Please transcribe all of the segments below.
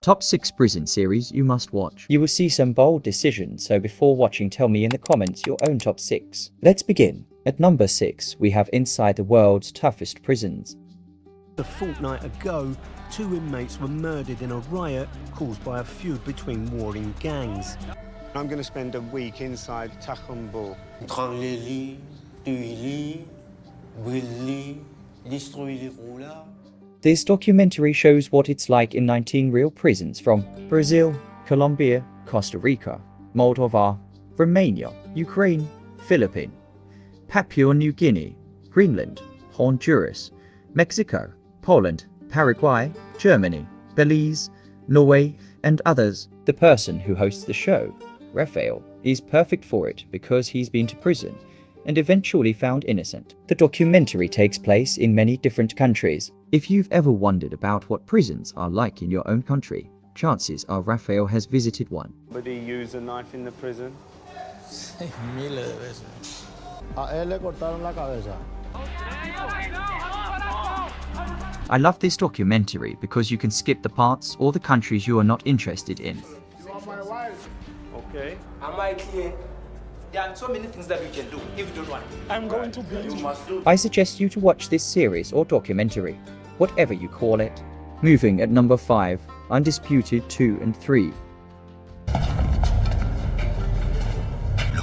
Top 6 prison series you must watch. You will see some bold decisions, so before watching tell me in the comments your own top 6. Let's begin. At number 6, we have Inside the World's Toughest Prisons. A fortnight ago, 2 inmates were murdered in a riot caused by a feud between warring gangs. I'm going to spend a week inside Takumbu. This documentary shows what it's like in 19 real prisons from Brazil, Colombia, Costa Rica, Moldova, Romania, Ukraine, Philippines, Papua New Guinea, Greenland, Honduras, Mexico, Poland, Paraguay, Germany, Belize, Norway, and others. The person who hosts the show, Rafael, is perfect for it because he's been to prison and eventually found innocent. The documentary takes place in many different countries. If you've ever wondered about what prisons are like in your own country, chances are Rafael has visited one. Did he use a knife in the prison? I love this documentary because you can skip the parts or the countries you are not interested in. You are my wife. Okay. Am I clear? There are so many things that we can do if you don't want. I'm going to beat you. I suggest you to watch this series or documentary, whatever you call it. Moving at number 5, Undisputed 2 and 3. Look,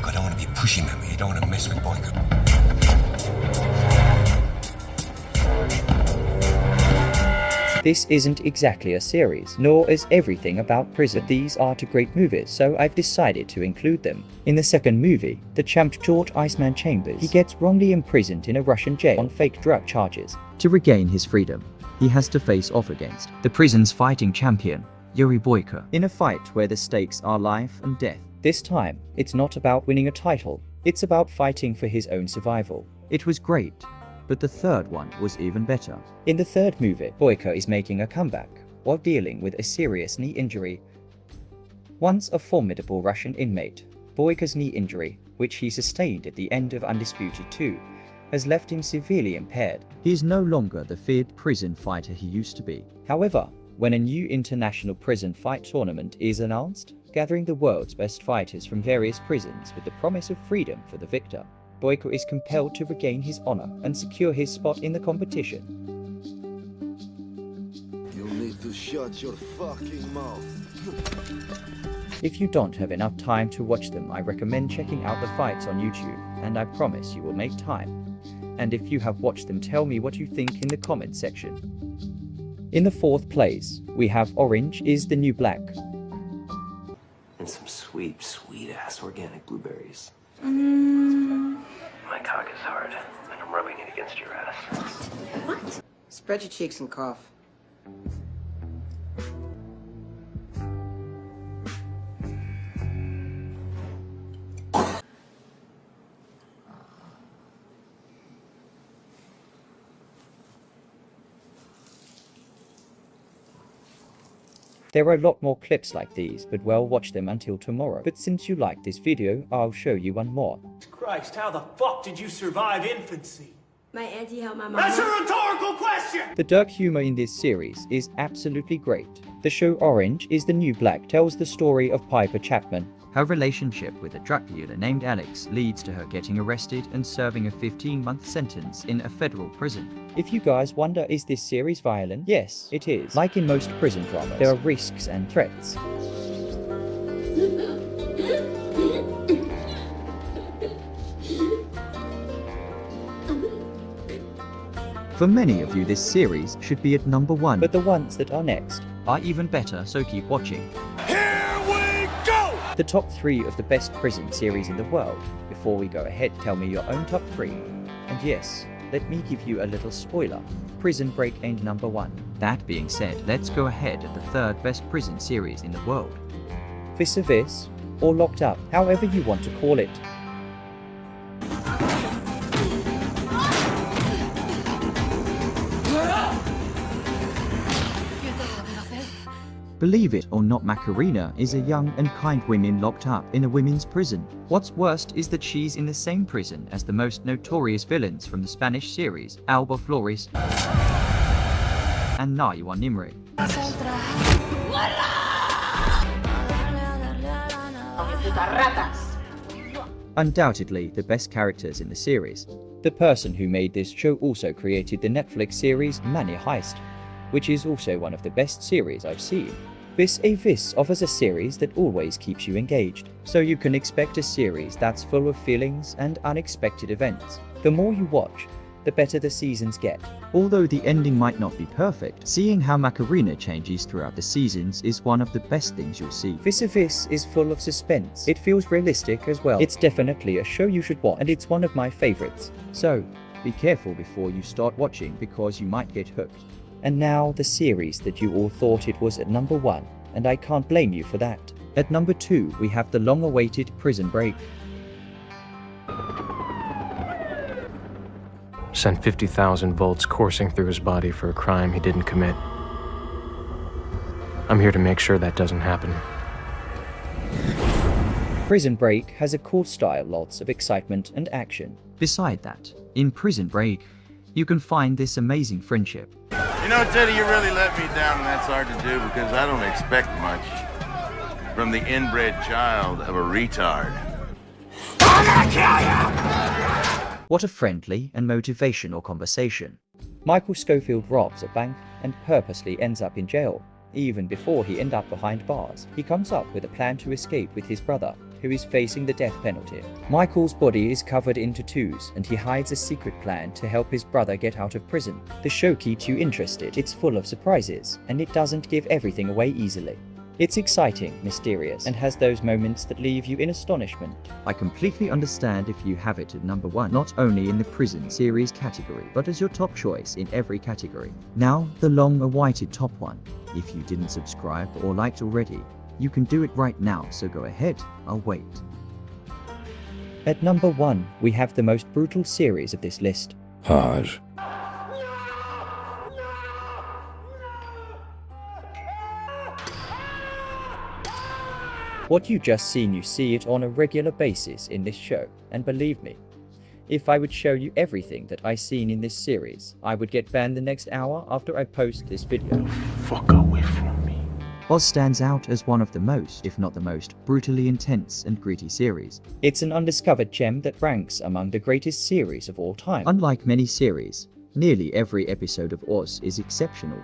I don't want to be pushy, man, but you don't want to mess with Boyko. This isn't exactly a series, nor is everything about prison. But these are 2 great movies, so I've decided to include them. In the second movie, the champ George Iceman Chambers, he gets wrongly imprisoned in a Russian jail on fake drug charges. To regain his freedom, he has to face off against the prison's fighting champion, Yuri Boyka, in a fight where the stakes are life and death. This time, it's not about winning a title, it's about fighting for his own survival. It was great. But the third one was even better. In the third movie, Boyka is making a comeback while dealing with a serious knee injury. Once a formidable Russian inmate, Boyka's knee injury, which he sustained at the end of Undisputed 2, has left him severely impaired. He is no longer the feared prison fighter he used to be. However, when a new international prison fight tournament is announced, gathering the world's best fighters from various prisons with the promise of freedom for the victor, Boyka is compelled to regain his honor and secure his spot in the competition. You'll need to shut your fucking mouth. If you don't have enough time to watch them, I recommend checking out the fights on YouTube, and I promise you will make time. And if you have watched them, tell me what you think in the comment section. In the 4th place, we have Orange is the New Black. And some sweet, sweet ass organic blueberries. My cock is hard, and I'm rubbing it against your ass. What? Spread your cheeks and cough. There are a lot more clips like these, but we'll watch them until tomorrow. But since you liked this video, I'll show you one more. Christ, how the fuck did you survive infancy? My auntie helped my mom. That's a rhetorical question! The dark humor in this series is absolutely great. The show Orange is the New Black tells the story of Piper Chapman. Her relationship with a drug dealer named Alex leads to her getting arrested and serving a 15-month sentence in a federal prison. If you guys wonder, is this series violent? Yes, it is. Like in most prison dramas, there are risks and threats. For many of you, this series should be at number 1, but the ones that are next are even better, so keep watching. Here we go! The top 3 of the best prison series in the world. Before we go ahead, tell me your own top 3. And yes, let me give you a little spoiler. Prison Break ain't number 1. That being said, let's go ahead at the 3rd best prison series in the world. Vis-a-Vis, or Locked Up, however you want to call it. Believe it or not, Macarena is a young and kind woman locked up in a women's prison. What's worst is that she's in the same prison as the most notorious villains from the Spanish series, Alba Flores and Nayuan Nimri. Undoubtedly the best characters in the series. The person who made this show also created the Netflix series Money Heist, which is also one of the best series I've seen. This offers a series that always keeps you engaged, so you can expect a series that's full of feelings and unexpected events. The more you watch, the better the seasons get. Although the ending might not be perfect, seeing how Macarena changes throughout the seasons is one of the best things you'll see. This is full of suspense. It feels realistic as well. It's definitely a show you should watch, and it's one of my favorites. So, be careful before you start watching because you might get hooked. And now the series that you all thought it was at number 1, and I can't blame you for that. At number 2, we have the long-awaited Prison Break. Sent 50,000 volts coursing through his body for a crime he didn't commit. I'm here to make sure that doesn't happen. Prison Break has a cool style, lots of excitement and action. Beside that, in Prison Break, you can find this amazing friendship. You know, Teddy, you really let me down, and that's hard to do because I don't expect much from the inbred child of a retard. I'm gonna kill you! What a friendly and motivational conversation. Michael Scofield robs a bank and purposely ends up in jail. Even before he ends up behind bars, he comes up with a plan to escape with his brother, who is facing the death penalty. Michael's body is covered in tattoos, and he hides a secret plan to help his brother get out of prison. The show keeps you interested, it's full of surprises, and it doesn't give everything away easily. It's exciting, mysterious, and has those moments that leave you in astonishment. I completely understand if you have it at number 1, not only in the prison series category, but as your top choice in every category. Now, the long-awaited top 1. If you didn't subscribe or liked already, you can do it right now, so go ahead, I'll wait. At number 1, we have the most brutal series of this list. Hard. What you just seen, you see it on a regular basis in this show, and believe me, if I would show you everything that I seen in this series, I would get banned the next hour after I post this video. Fuck away from me. Oz stands out as one of the most, if not the most, brutally intense and gritty series. It's an undiscovered gem that ranks among the greatest series of all time. Unlike many series, nearly every episode of Oz is exceptional.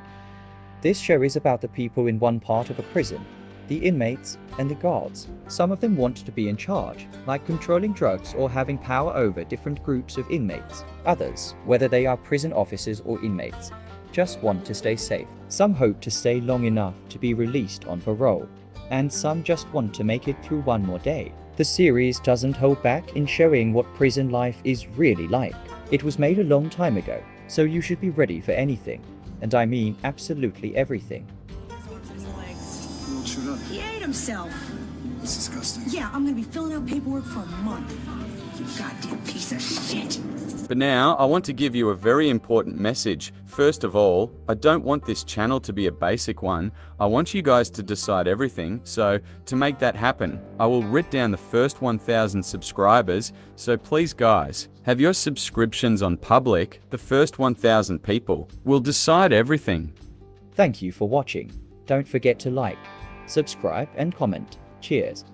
This show is about the people in one part of a prison, the inmates, and the guards. Some of them want to be in charge, like controlling drugs or having power over different groups of inmates. Others, whether they are prison officers or inmates, just want to stay safe. Some hope to stay long enough to be released on parole, and some just want to make it through one more day. The series doesn't hold back in showing what prison life is really like. It was made a long time ago, so you should be ready for anything. And I mean absolutely everything. He ate himself. It's disgusting. Yeah, I'm gonna be filling out paperwork for a month. You goddamn piece of shit. But now, I want to give you a very important message. First of all, I don't want this channel to be a basic one. I want you guys to decide everything. So, to make that happen, I will write down the first 1,000 subscribers. So please guys, have your subscriptions on public. The first 1,000 people will decide everything. Thank you for watching. Don't forget to like, subscribe and comment. Cheers.